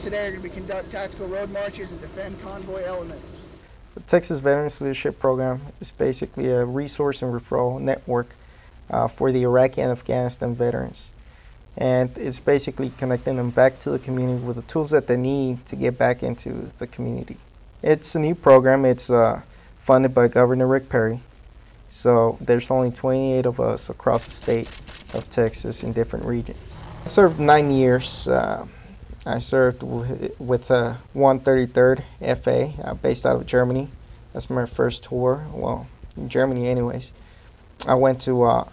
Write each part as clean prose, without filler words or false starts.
Today are going to be conduct tactical road marches and defend convoy elements. The Texas Veterans Leadership Program is basically a resource and referral network for the Iraqi and Afghanistan veterans. And it's basically connecting them back to the community with the tools that they need to get back into the community. It's a new program. It's funded by Governor Rick Perry. So there's only 28 of us across the state of Texas in different regions. I served 9 years. I served with 133rd FA based out of Germany. That's my first tour, well, in Germany anyways. I went to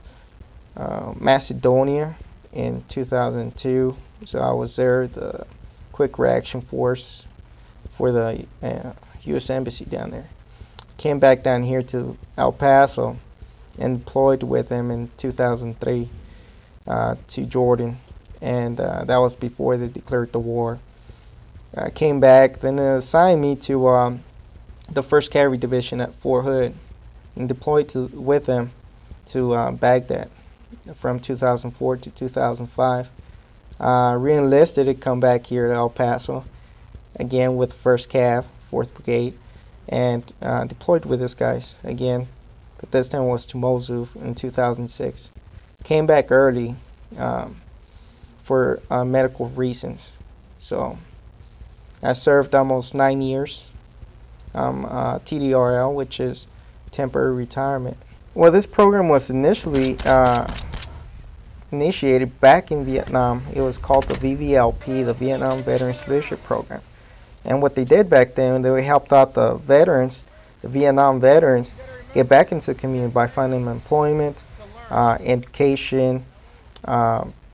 Macedonia in 2002, so I was there, the quick reaction force for the U.S. Embassy down there. Came back down here to El Paso and deployed with them in 2003 to Jordan. And that was before they declared the war. I came back, then they assigned me to the 1st Cavalry Division at Fort Hood and deployed with them to Baghdad from 2004 to 2005. Re-enlisted to come back here to El Paso, again with 1st Cav, 4th Brigade, and deployed with these guys again, but this time was to Mosul in 2006. Came back early for medical reasons. So I served almost 9 years, TDRL, which is temporary retirement. Well, this program was initially initiated back in Vietnam. It was called the VVLP, the Vietnam Veterans Leadership Program. And what they did back then, they helped out the veterans, the Vietnam veterans, get back into the community by finding employment, education,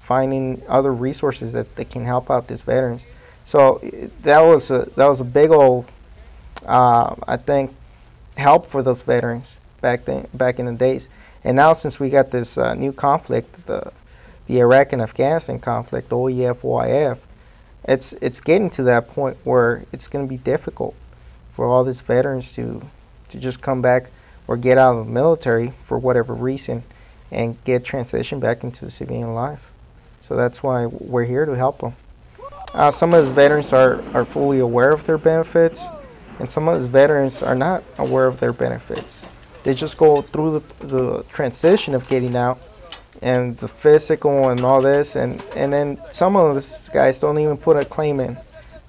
finding other resources that they can help out these veterans. So that was a big old, I think, help for those veterans back in the days. And now since we got this new conflict, the Iraq and Afghanistan conflict, OEF, OIF, it's getting to that point where it's going to be difficult for all these veterans to just come back or get out of the military for whatever reason and get transitioned back into civilian life. So that's why we're here to help them. Some of these veterans are fully aware of their benefits, and some of these veterans are not aware of their benefits. They just go through the transition of getting out and the physical and all this, and then some of these guys don't even put a claim in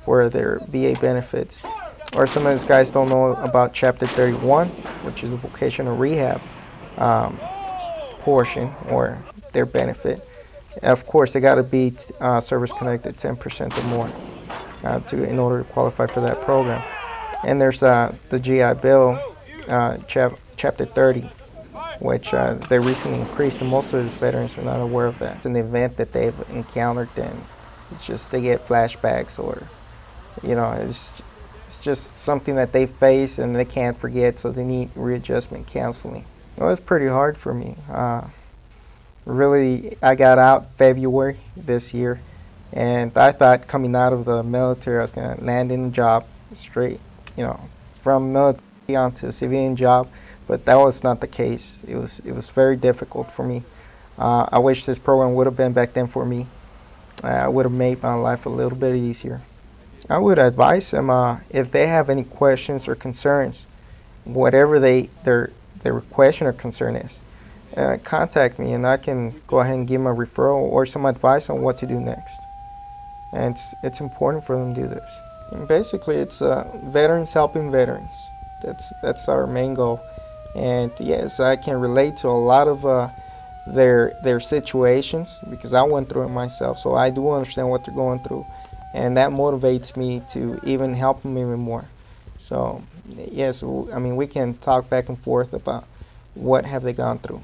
for their VA benefits. Or some of these guys don't know about Chapter 31, which is a vocational rehab portion or their benefit. Of course, they got to be service connected 10% or more in order to qualify for that program. And there's the GI Bill, Chapter 30, which they recently increased, and most of these veterans are not aware of that. In the event that they've encountered, then it's just they get flashbacks, or it's just something that they face and they can't forget, so they need readjustment counseling. Well, it's pretty hard for me. Really, I got out February this year, and I thought coming out of the military I was going to land in a job straight, from military onto a civilian job, but that was not the case. It was very difficult for me. I wish this program would have been back then for me. I would have made my life a little bit easier. I would advise them if they have any questions or concerns, whatever their question or concern is, contact me, and I can go ahead and give them a referral or some advice on what to do next. And it's important for them to do this. And basically, it's veterans helping veterans. That's our main goal. And yes, I can relate to a lot of their situations because I went through it myself. So I do understand what they're going through, and that motivates me to even help them even more. So yes, I mean, we can talk back and forth about what have they gone through.